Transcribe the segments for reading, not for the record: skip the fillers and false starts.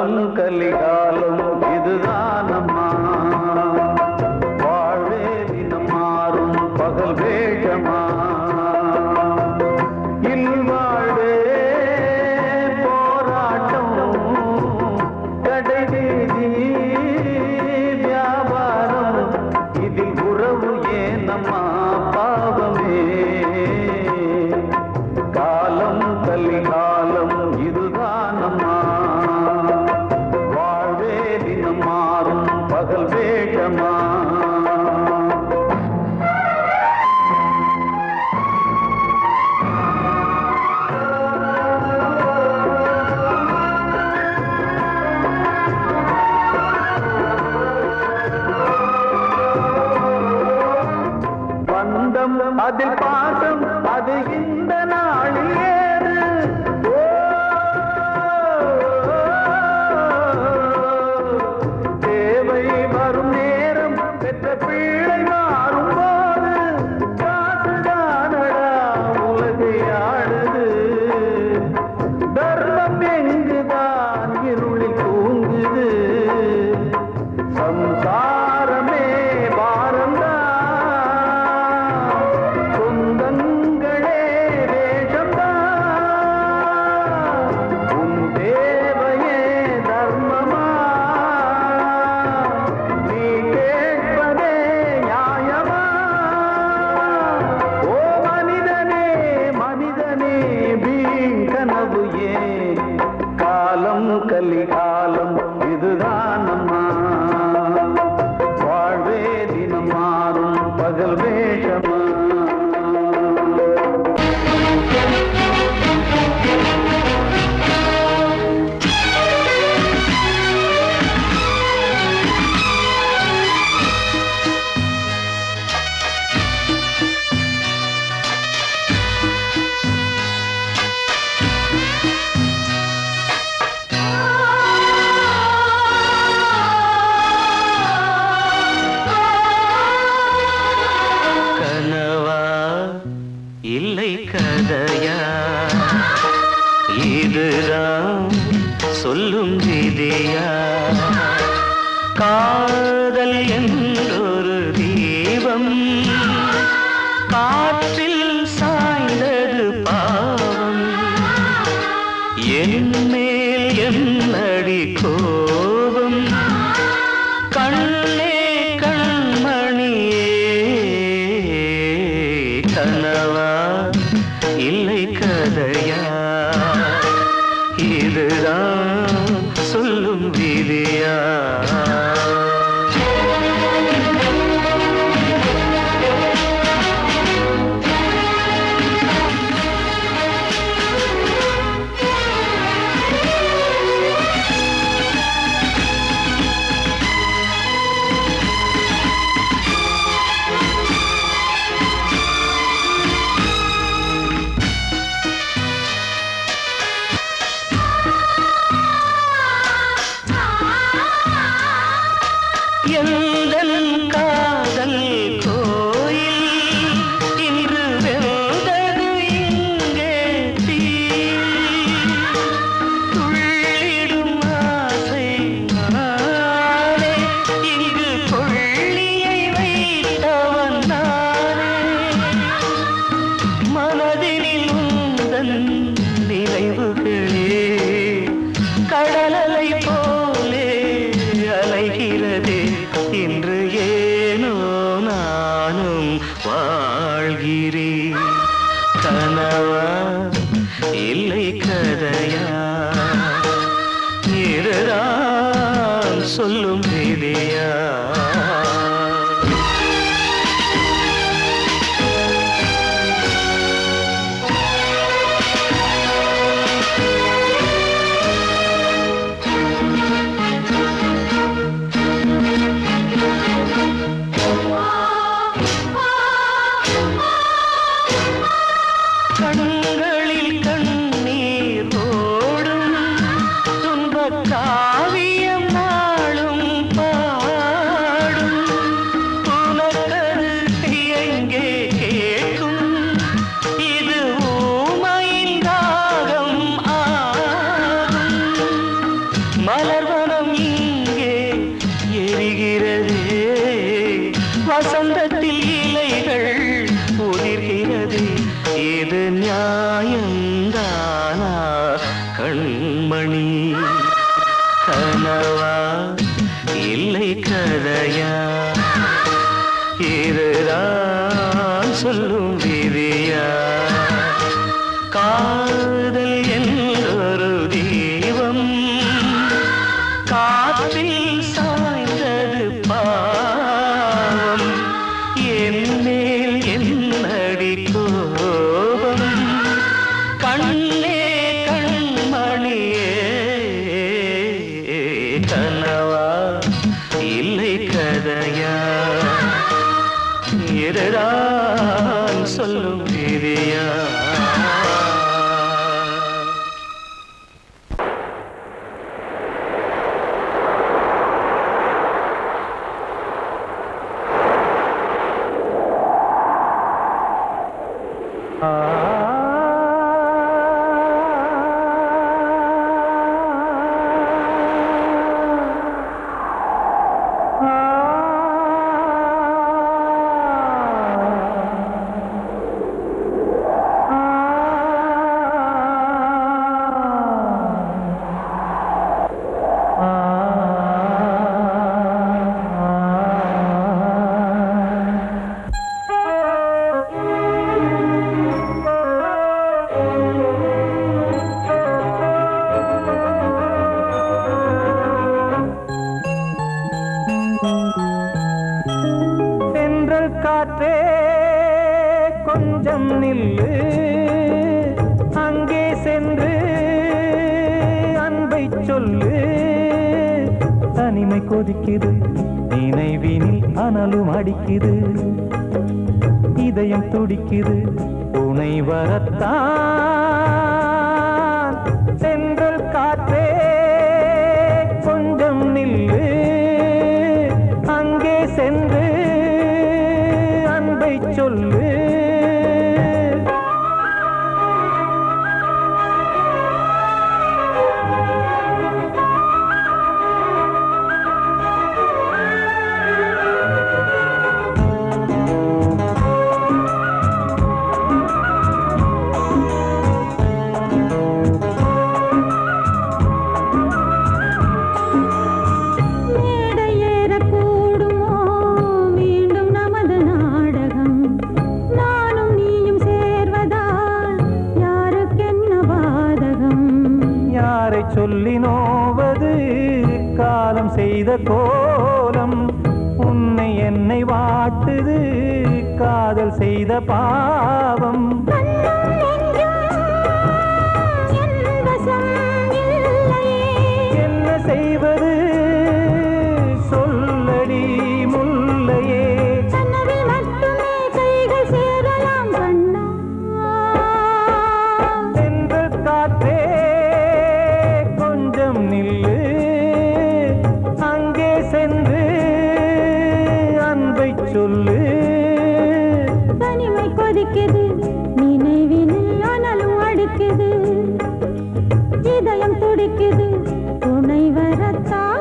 காலம் கலிகாலம் இதுதானம்மா, வாழ்வே தினம் மாறும் பகல் வேஷமா, இல்வாழ்வே போராட்டம் கடைவீதி வியாபாரம், இதில் உறவு ஏனம்மா பாவமே, காலம் கலிகாலம் இதுதானம்மா, வாழ்வே தினம் மாறும் பகல் வேஷமா. பந்தம் அதில் பாசம் அது இந்த நாளில் ஏது, தேவை வரும் நேரம் பெற்ற பிள்ளை மாறும் போது, காசுதானடா உலகை ஆடுது, தர்மம் எங்குதான் இருளில் தூங்குது, சம்சாரமே பாரந்தா, சொந்தங்களே வேஷம்தா, உன் தேவையே தர்மமா, நீ கேட்பதே நியாயமா, ஓ மனிதனே மனிதனே வீண் கனவு ஏன், காலம் கலிகாலம் இதுதானம்மா, வாழ்வே தினம் மாறும் பகல் வேஷமா. கனவா இல்லை கதையா, இதுதான் சொல்லும் விதியா, காதல் என்றொரு தீபம் காற்றில் சாய்ந்தது பாவம், என் மேல் என்னடி கோபம், கண்ணே கண்மணியே, கனவா இல்லை கதையா, இதுதான் சொல்லும் விதியா. எந்தன் காதல் கோயில் இன்று வெந்தது இங்கே தீ, துள்ளிடும் ஆசை நானே, இங்கு கொள்ளியை வைத்தவன் நானே, மனதினில் உந்தன் நினைவுகளே கடலலை போலே அலைகிறதே, இன்று ஏனோ நானும் வாழ்கிறேன், கனவா இல்லை கதையா, இதுதான் சொல்லும் விதியா. கண்களில் கண்ணீர் ஓடும் துன்பக் காவியம் நாளும் பாடும், உனக்கது எங்கே கேட்கும், இது ஊமையின் தாகம் ஆகும், மலர்வனம் இங்கே எரிகிறதே, வசந்தத்தில் இலைகள் உதிர்கிறது. இது நியாயந்தானா கண்மணி? கனவா இல்லை கதையா? இதுதான் சொல்லும் விதியா? காதல் என்றொரு தீபம் காற்றில் சாய்ந்தது பாவம். என் மேல் என்னடி கோபம்? கண்ணே கண்மணியே, கனவா இல்லை கதையா? இதுதான் சொல்லும் விதியா? காற்றே கொஞ்சம் நில்லு, அங்கே சென்று அன்பை சொல்லு. தனிமை கொதிக்குது, நினைவினில் அனலும் அடிக்குது, இதயம் துடிக்குது துணை வரத்தான். சென்றல் காற்றே கொஞ்சம் நில்லு, அங்கே சென்று அன்பை சொல்லு. சொல்லி நோவது காலம் செய்த கோலம், உன்னை என்னை வாட்டுது காதல் செய்த பாவம். என்ன செய்வது சொல்லடி முல்லையே? சென்றல் காற்றே கொஞ்சம் நில்லு, அங்கே சென்று அன்பை சொல்லு. தனிமை கொதிக்குது, நினைவினில் அனலும் அடிக்குது, இதயம் துடிக்குது துணை வரத்தான்.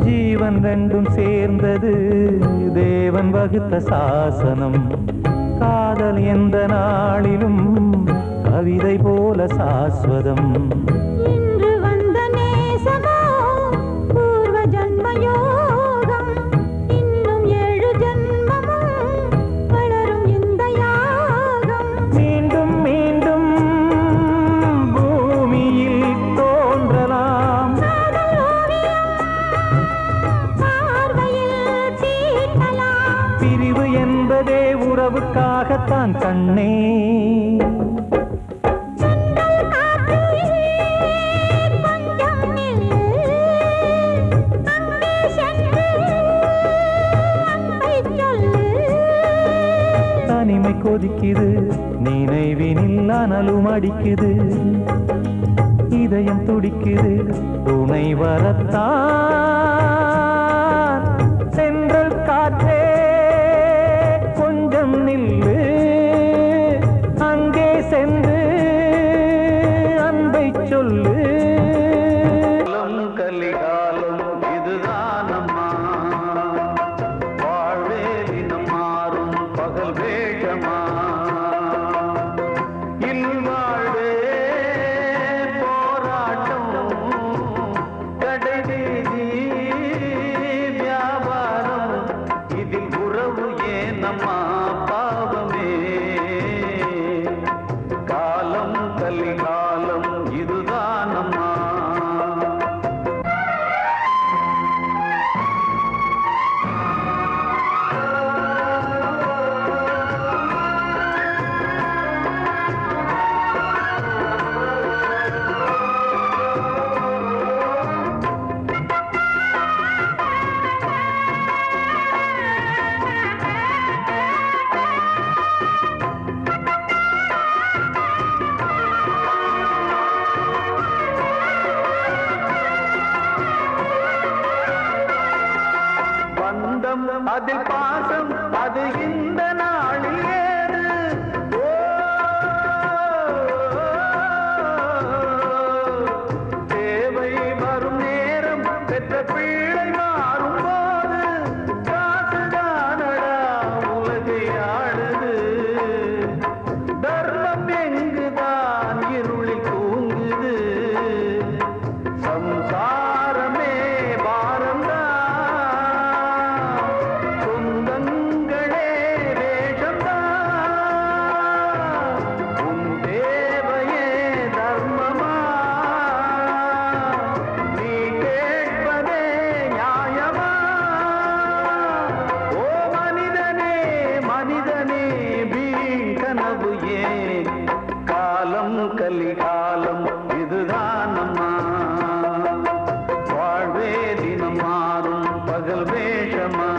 ஜீவன் ரெண்டும் சேர்ந்தது தேவன் வகுத்த சாசனம். காதல் எந்த நாளிலும் கவிதை போல சாஸ்வதம். இன்று வந்த நேசமோ பூர்வ ஜன்மயோகம், இன்னும் 7 ஜன்மமும் வளரும் இந்த யாகம். மீண்டும் மீண்டும் பூமியில் வரத்தான் கண்ணே. தனிமை கொதிக்குது நினைவினில் அனலும் அடிக்குது, இதயம் துடிக்குது துணை வரத்தான். சென்றல் காற்றே கொஞ்சம் நில்லு, அங்கே சென்று அன்பை சொல்லு. கலிகாலம் இதுதானம்மா, வாழ்வே தினம் மாறும் பகல் வேஷமா. இல்வாழ்வே போராட்டம், கடைவீதி வியாபாரம், இதில் உறவு ஏனம்மா பாவமே. காலம் கலிகாலம் இதுதானம்மா. பந்தம் அதில் பாசம் அது இந்த நாளில் ஏது. தேவை வரும் நேரம் பெற்ற பிள்ளை மாறும் போது, காசுதானடா உலகை ஆடுது. தர்மம் எங்குதான் இருளில் தூங்குது, சம்சாரமே பாரம்தான். சொந்தங்களே வேஷம்தான், உன் தேவையே தர்மமா. நீ கேட்பதே நியாயமா. ஓ மனிதனே மனிதனே வீண் கனவு ஏன். காலம் கலிகாலம் இதுதானம்மா, வாழ்வே தினம் மாறும் பகல் வேஷமா.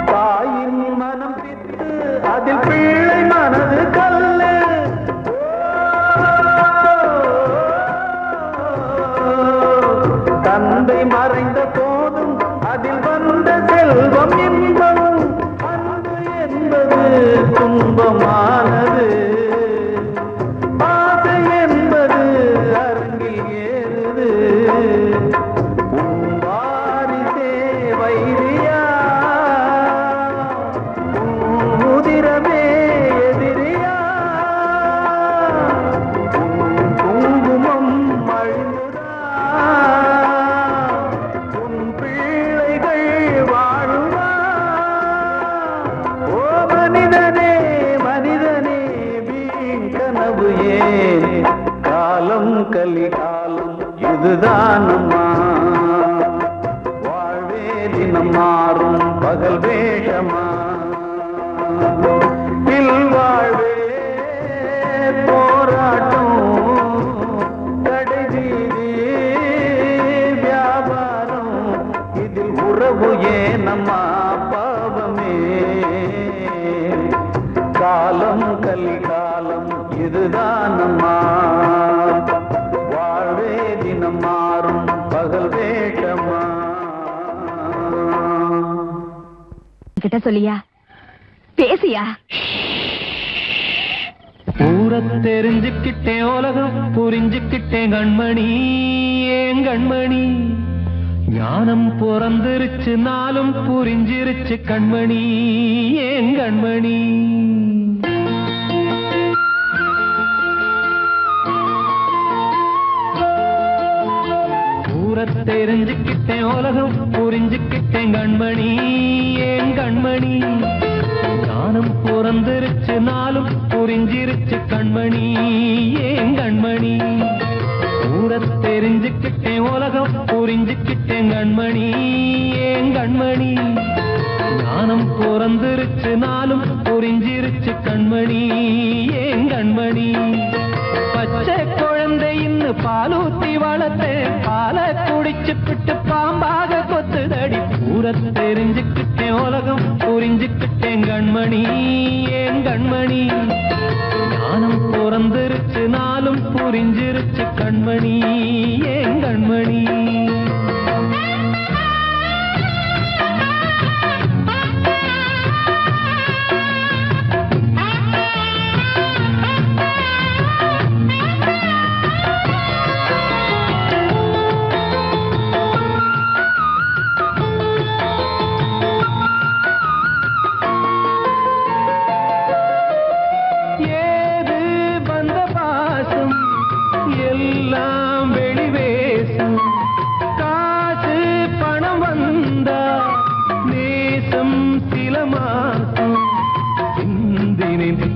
தாயின் மனம் பித்து அதில் பிள்ளை மனது கல்லு. தந்தை மறைந்த போதும் அதில் வந்த செல்வம் இன்பம். அன்பு என்பது துன்பமானது, ஆசை என்பது அரங்கில் ஏறுது. உன் வாரிசே வைரியா, உன் உதிரமே எதிரியா. உன் குங்குமம் அழிந்துதா, உன் பிள்ளைகள் வாழுமா. ஓ மனிதனே மனிதனே வீண் கனவு ஏன். காலம் கலிகாலம் இதுதானம்மா, வாழ்வே தினம் மாறும் பகல் வேஷமா. இல்வாழ்வே போராட்டம், கடைவீதி வியாபாரம், இதில் உறவு ஏனம்மா பாவமே. காலம் கலிகாலம் இதுதானம்மா, வாழ்வே தினம் மாறும் பகல் வேஷமா. கிட்ட சொல்லியா, பேசியா. ஊரை தெரிஞ்சுக்கிட்டேன், உலகம் புரிஞ்சுக்கிட்டேன் கண்மணி, ஏன் கண்மணி. ஞானம் பிறந்திருச்சு, நாளும் புரிஞ்சிருச்சு கண்மணி, ஏன் கண்மணி. தெரிஞ்சுக்கிட்டேன் உலகம் புரிஞ்சுக்கிட்டேன் கண்மணி ஏன் கண்மணி ஞானம் பிறந்திருச்சு நாளும் புரிஞ்சிருச்சு கண்மணி ஏன் கண்மணி தெரிஞ்சுக்கிட்டேன் உலகம் புரிஞ்சுக்கிட்டேன் கண்மணி ஏன் கண்மணி ஞானம் பிறந்திருச்சு நாளும் புரிஞ்சிருச்சு கண்மணி ஏன் கண்மணி பச்சை குழந்தைன்னு பாலூத்தி வளர்த்தேன் பாலை குடிச்சு பிட்டு பாம்பாக கொத்துதடி தெரிஞ்சுக்கிட்டேன் உலகம் புரிஞ்சுக்கிட்டேன் கண்மணி ஏன் கண்மணி ஞானம் பிறந்திருச்சு நாளும் புரிஞ்சிருச்சு கண்மணி ஏன் கண்மணி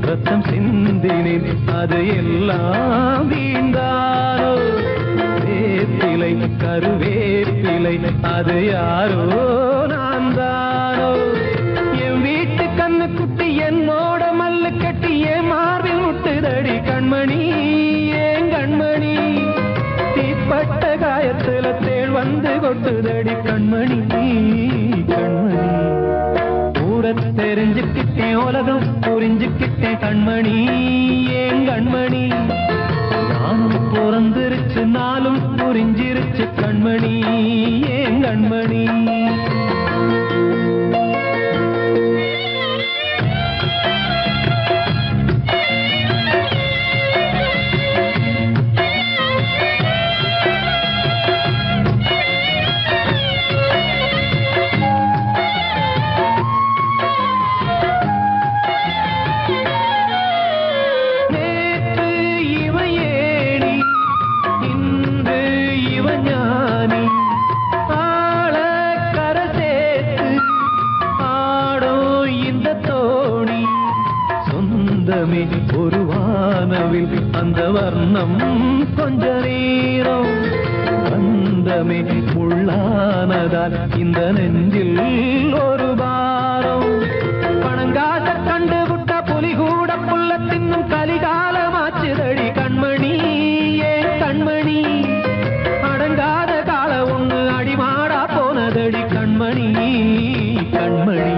ரத்தம் சிந்தினேன் அது எல்லாம் வீண்டாரோ வேப்பிலை கருவேப்பிலை அது யாரோ நான் தானோ என் வீட்டு கண்ணு குட்டி என்னோட மல்லு கட்டி என் மார்பில் முட்டுதடி கண்மணி ஏன் கண்மணி தீப்பட்ட காயத்துல தேள் வந்து கொட்டுதடி கண்மணி கண்மணி தெரிஞ்சுக்கிட்டேன் உலகம் புரிஞ்சுக்கிட்டேன் கண்மணி ஏன் கண்மணி ஞானம் பிறந்திருச்சு நாளும் புரிஞ்சிருச்சு கண்மணி ஏன் கண்மணி ஒரு வானவில் அந்த வர்ணம் கொஞ்ச நேரம் வந்தமே உள்ளானதால் இந்த நெஞ்சில் ஒரு பாரம் பணங்காத கண்டு விட்ட புலி கூட புல்ல தின்னும் கலிகாலமாச்சுதடி கண்மணி ஏன் கண்மணி அடங்காத கால ஒண்ணு அடிமாடா போனதடி கண்மணி கண்மணி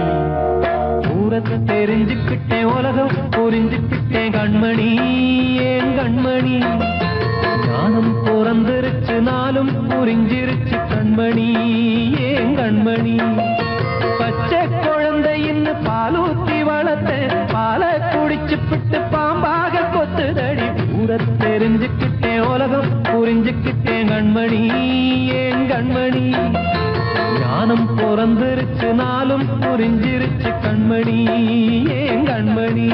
தெரிஞ்சுக்கிட்டேன் உலகம் புரிஞ்சுக்கிட்டேன் கண்மணி ஏன் கண்மணி ஞானம் பிறந்திருச்சு நாளும் புரிஞ்சிருச்சு கண்மணி ஏன் கண்மணி பச்சை குழந்தைன்னு பாலூத்தி வளர்த்தேன் பாலை குடிச்சு பிட்டு பாம்பாக கொத்துதடி தெரிஞ்சுக்கிட்டேன் உலகம் புரிஞ்சுக்கிட்டேன் கண்மணி ஏன் கண்மணி ஞானம் பிறந்திருச்சு நாளும் புரிஞ்சிருச்சு கண்மணி ஏன் கண்மணி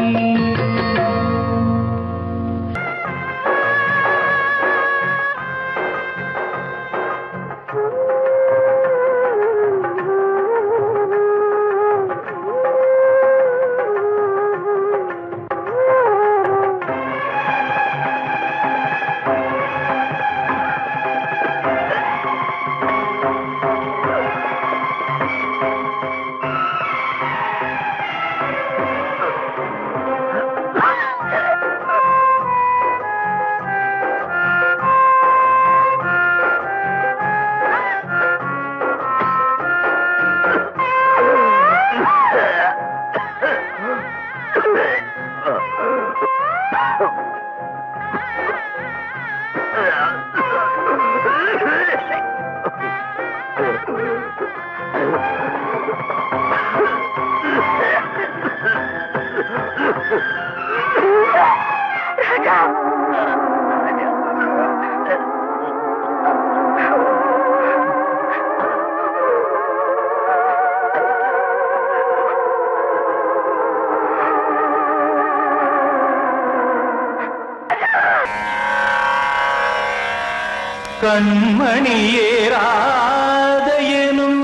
கண்மணியேராத எனும்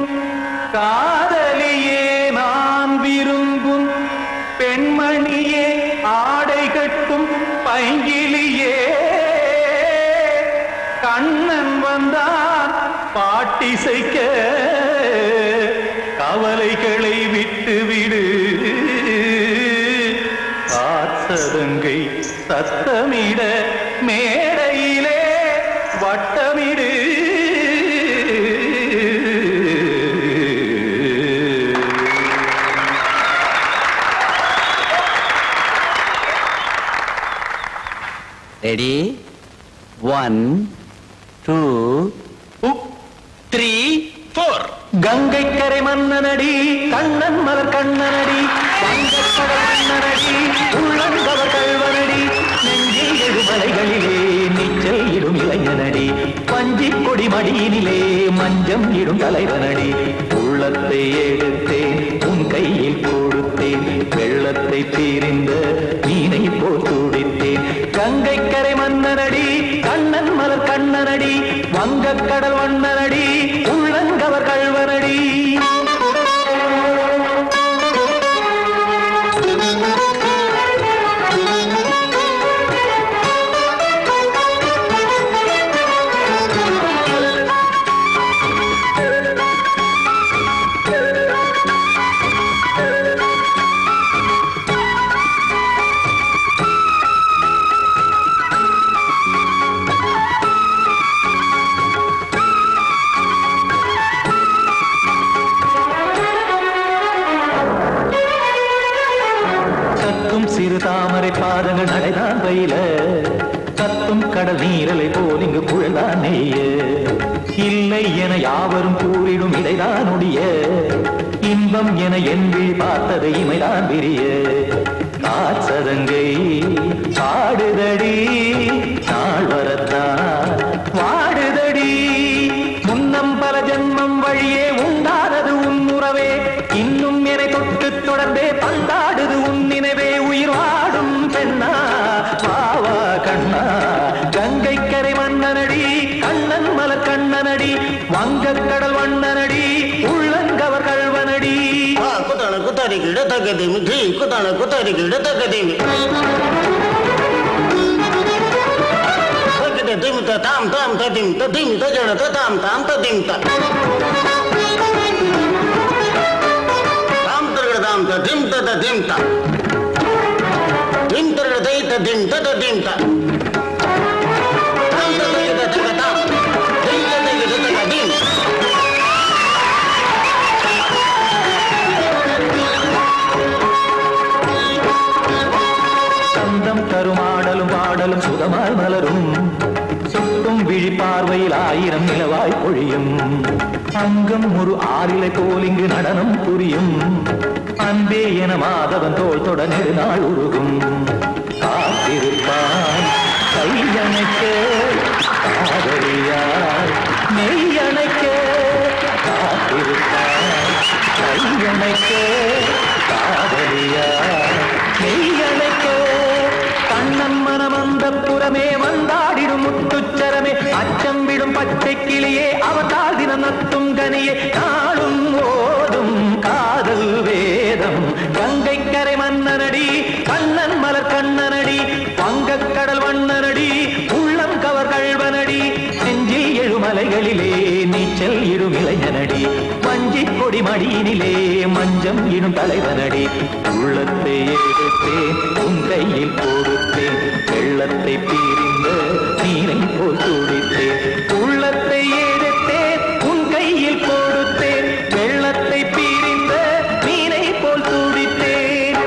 காதலியே நான் விரும்பும் பெண்மணியே ஆடை கட்டும் பைங்கிலியே கண்ணன் வந்தான் பாட்டிசைக்க கவலைகளை விட்டு விடு காத்ததங்கை சத்தமிட மேடையிலே வட்டமிடு ரெடி 1 2 3 4 கங்கை கரை மன்னனடி கண்ணன் மலர் கண்ணனடி வங்கக்கடல் மன்னனடி உள்ளங்கவர் கல்வனடி நெஞ்சில் எழுமலைகளிலே நீச்சல் இடும் இளைஞனடி பஞ்சி கொடி மடியினிலே மஞ்சம் இடும் தலைவனடி உள்ளத்தை எடுத்தேன் உன் கையில் கொடுத்தேன் வெள்ளத்தை தீரிந்த மீனை போல் துடித்தேன் கங்கை கரை மன்னனடி கண்ணன் மலர் கண்ணனடி வங்கக்கடல் வண்ணனடி உள்ளங்கவர் கல்வனடி சிறு தாமரை பாதங்கள் நடைதான் பயில கத்தும் கடல் நீரலை போல் இங்கு புழல்தான் நெய்ய இல்லை என யாவரும் கூறிடும் இடைதான் ஒடிய இன்பம் என என் விழி பார்த்தது இமைதான் விரிய காற்சதங்கை பாடுதடி நாள் வரத்தான் வாடுதடி முன்னம் பல ஜென்மம் வழியே உண்டானது உன் உறவே இன்னும் என்னை தொட்டு தொடர்ந்தே பந்தாடுது உன் நினைவே உயிர் வாடும் பெண்ணா வாவா கண்ணா கங்கை கரை மன்னனடி கண்ணன் மலர் கண்ணனடி வங்கக்கடல் வண்ணனடி உள்ளங்கவர் கல்வனடி குத்தான குத்தாரி கிட தகதிமி தி குத்தான குத்தாரி கிட தகதிமி தகதி திம் தாம் தாம் ததிம் ததிம் தஜட தாம் தாம் ததிம் த தாம் தரகதாம் ததிம் ததிம் த திம் தரகதை ததிம் ததிம் த தாம் தரகத தகதாம் திம் தரகத தகதிம் சந்தம் தருமாடலும் பாடலும் சுகமாய் மலரும் சுட்டும் விழி பார்வையில் ஆயிரம் நிலவாய் பொழியும் அங்கம் ஒரு ஆறிலை போல் இங்கு நடனம் புரியும் அன்பே என மாதவன் தோல் தொட நெடுநாள் உருகும் காத்திருப்பான் கையணைக்க காதலியார் மெய்யணைக்க காத்திருப்பான் கையணைக்க காதலியார் மெய்யணைக்க கண்ணன் மனம் அந்த புறமே வந்தாடிடும் முத்துச்சரமே அச்சம் விடும் பச்சை கிளியே அவதால் தினம் நத்தும் கனியே நாளும் ஓடும் காதல் வேதம் கங்கை கரை மன்னனடி கண்ணன் மலர் கண்ணனடி வங்கக்கடல் வண்ணனடி உள்ளம் கவர் கல்வனடி நெஞ்சில் எழுமலைகளிலே நீச்சல் இடும் இளைஞனடி வஞ்சி கொடி மடியினிலே மஞ்சம் இடும் தலைவனடி உள்ளத்தை எடுத்தேன் உன் கையில் கொடுத்தேன் வெள்ளத்தை பீரிந்த நீரை போல் துடித்தேன் உள்ளத்தை எடுத்தேன் உன் கையில் கொடுத்தேன் வெள்ளத்தை பீரிந்த நீரை போல் துடித்தேன்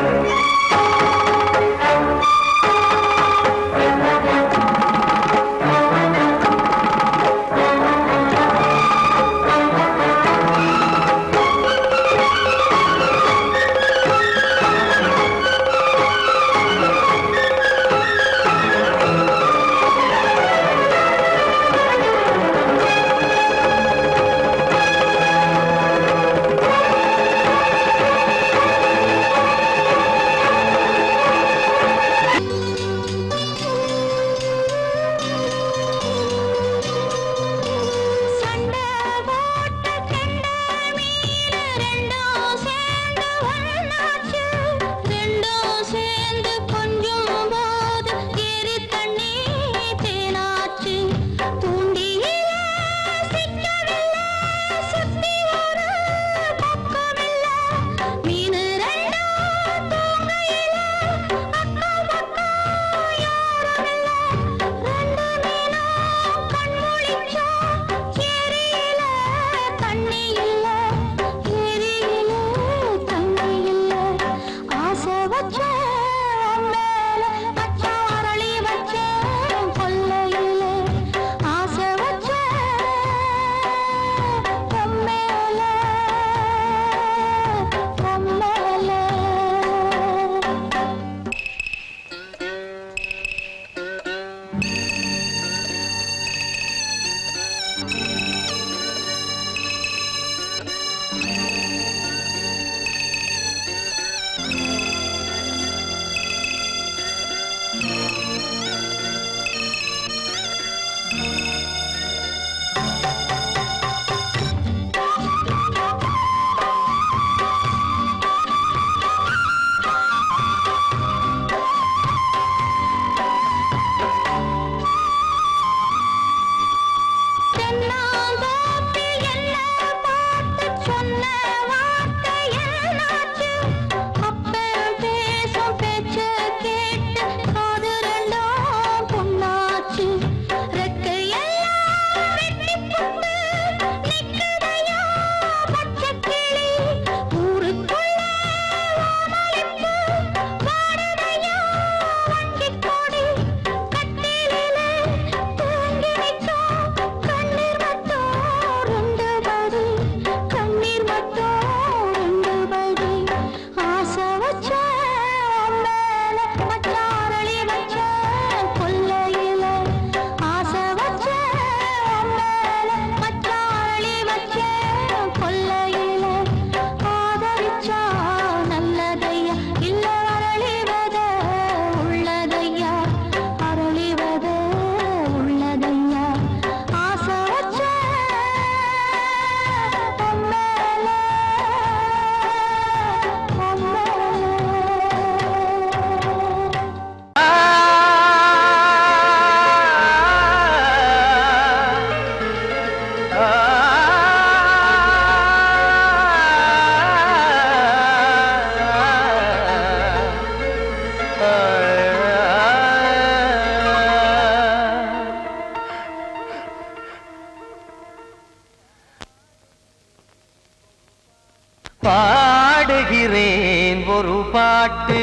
பாடுகிறேன் ஒரு பாட்டு.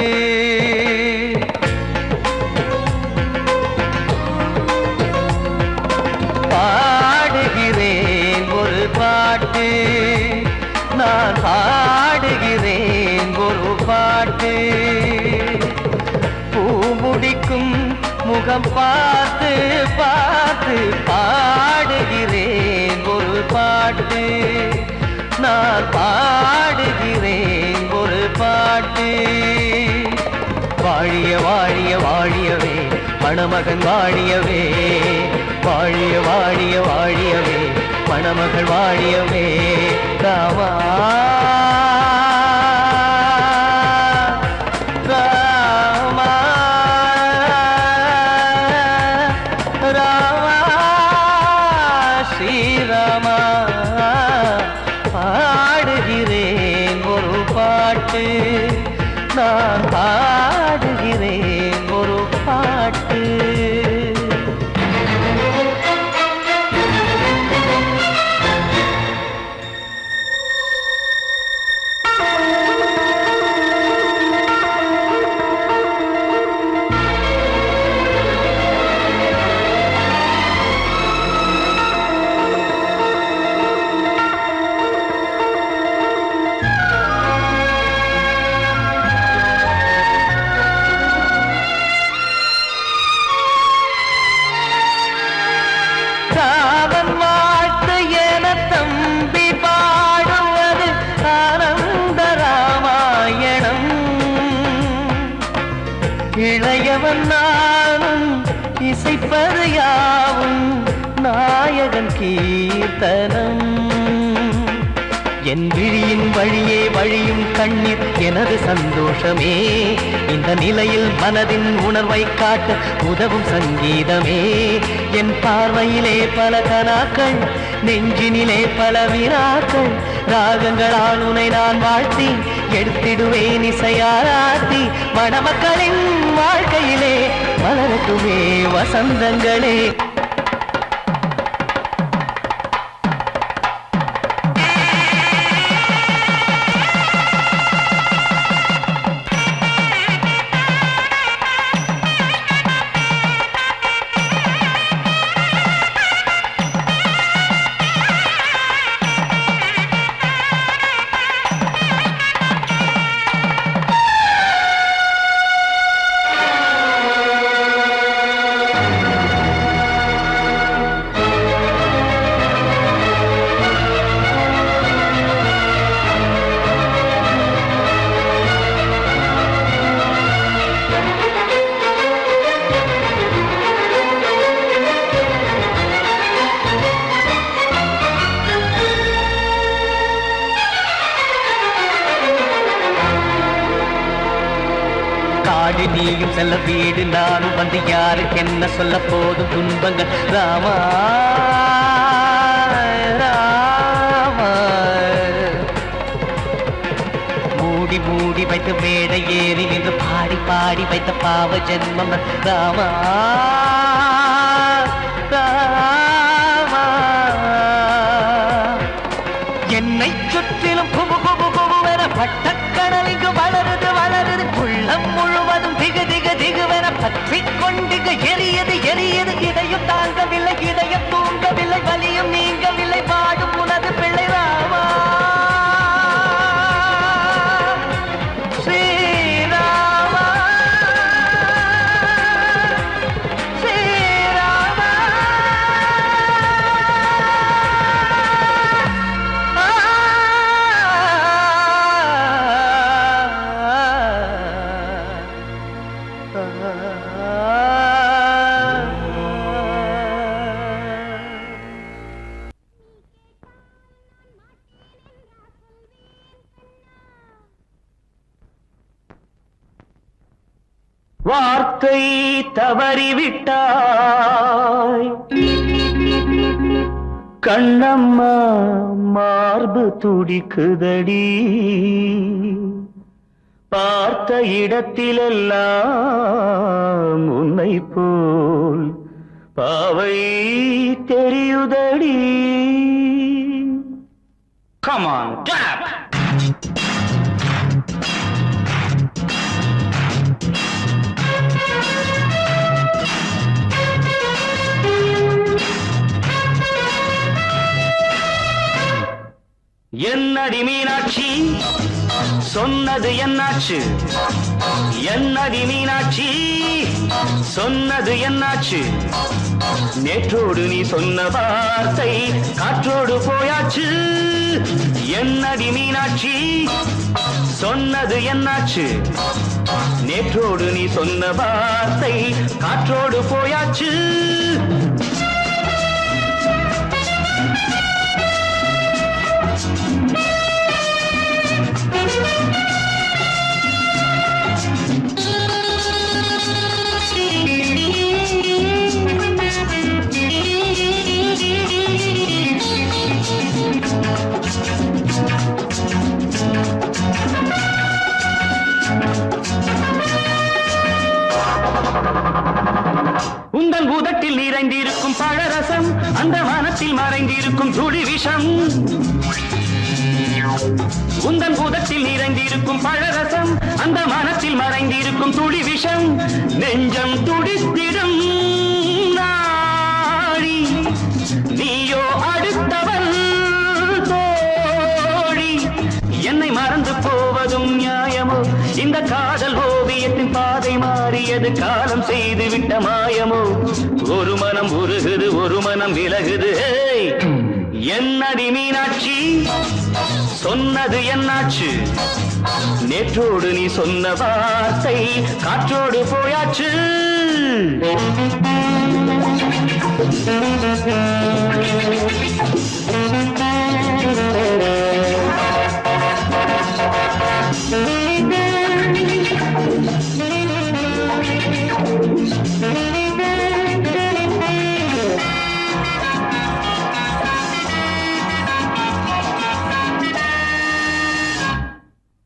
பாடுகிறேன் ஒரு பாட்டு, நான் பாடுகிறேன் ஒரு பாட்டு. பூ முடிக்கும் முகம் பார்த்து பார்த்து பாடுகிறேன் ஒரு பாட்டு, நான் பாடுகிறேன் ஒரு பாட்டு. வாழிய வாழிய வாழியவே மணமகன் வாழியவே, வாழிய வாழிய வாழியவே மணமகள் வாழியவே. ராமா ராமா ராமா ஸ்ரீராமா. பாடுகிறேன் ஒரு பாட்டு, நான் பாடுகிறேன் ஒரு பாட்டு. ராமன் வாழ்த்து என தம்பி பாடுவது ஆனந்த ராமாயணம். இளையவன் நானும் இசைப்பது யாவும் நாயகன் கீர்த்தனம். என் விழியின் வழியே வழியும் கண்ணீர் எனது சந்தோஷமே. இந்த நிலையில் மனதின் உணர்வை காட்ட உதவும் சங்கீதமே. என் பார்வையிலே பல கனாக்கள், நெஞ்சினிலே பல வினாக்கள். ராகங்களால் உனை நான் வாழ்த்தி எடுத்திடுவேன் இசையாராத்தி. மணமக்களின் வாழ்க்கையிலே மலரட்டுமே வசந்தங்களே. காடு நீயும் செல்ல வீடு நானும் வந்து யாருக்கு என்ன சொல்ல போதும் துன்பங்கள். ராமா ராமா மூடி மூடி வைத்த மேடை ஏறி நின்று பாடி பாடி வைத்த பாவ ஜென்மம். ராமா ராமா என்னை சுற்றிலும் குபு குபு குபுவென பட்டக்கடல் இங்கு வளருது வளருது. உள்ளம் முழுவதும் திகு திகு திகுவென பற்றி கொண்டிக எரியது எரியது. இதையும் தாங்கவில்லை இதயம் தூங்கவில்லை, வலியும் நீங்கவில்லை, பாடும் உனது பிள்ளை. ராமா ஸ்ரீராமா ஸ்ரீராமா. வார்த்தை தவறிவிட்டாய் கண்ணம்மா, மார்பு துடிக்குதடி. பார்த்த இடத்திலெல்லாம் உன்னை போல் பாவை தெரியுதடி. Come on, tap! என்னடி மீனாட்சி சொன்னது என்னாச்சு? என்னடி மீனாட்சி சொன்னது என்னாச்சு? நேற்றோடு நீ சொன்ன வார்த்தை காற்றோடு போயாச்சு. என்னடி மீனாட்சி சொன்னது என்னாச்சு? நேற்றோடு நீ சொன்ன வார்த்தை காற்றோடு போயாச்சு. உந்தன் பூதத்தில் நிறைந்திருக்கும் பழரசம் அந்த மனத்தில் மறைந்திருக்கும் துளி விஷம். உந்தன் பூதத்தில் நிறைந்திருக்கும் பழரசம் அந்த மனத்தில் மறைந்திருக்கும் துளி விஷம். நெஞ்சம் துடித்திடும் நாடி நீயோ அடுத்தவள் தோழி. என்னை மறந்து போவதும் நியாயமோ? இந்த காதல் ஓவியத்தின் பாதை மாறியது காலம் செய்து விட்ட மாயமோ? ஒரு மனம் உருகுது ஒரு மனம் விலகுது. என்னடி மீனாட்சி சொன்னது என்னாச்சு? நேற்றோடு நீ சொன்ன வார்த்தை காற்றோடு போயாச்சு.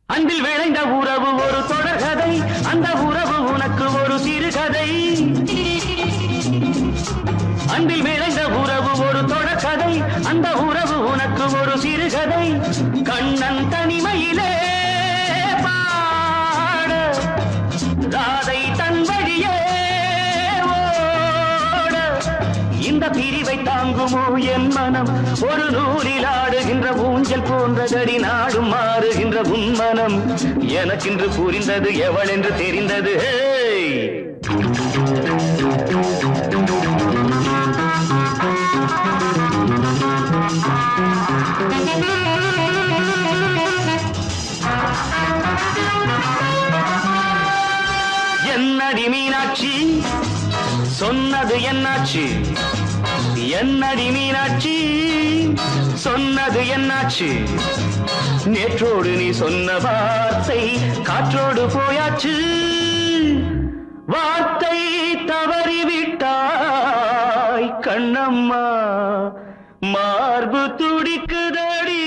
அன்பில் விளைந்த உறவு ஒரு தொடர்கதை, அந்த உறவு உனக்கு ஒரு சிறுகதை. அன்பில் விளைந்த உறவு ஒரு தொடர்கதை, அந்த உறவு உனக்கு ஒரு சிறுகதை. கண்ணன் தனிமையிலே பாட ராதை தன் வழியே ஓட. இந்த பிரிவை தாங்குமோ என் மனம்? ஒரு நூலில் ஆடுகின்ற ஊஞ்சல் போன்றதடி நாடும் மாறுகின்ற உன்மனம். எனக்கென்று புரிந்தது எவள் என்று தெரிந்தது. என்னடி மீனாட்சி சொன்னது என்னாச்சு? என்னடி மீனாட்சி சொன்னது என்னாச்சு? நேற்றோடு நீ சொன்ன வார்த்தை காற்றோடு போயாச்சு. வார்த்தை தவறிவிட்டாய் கண்ணம்மா, மார்பு துடிக்குதடி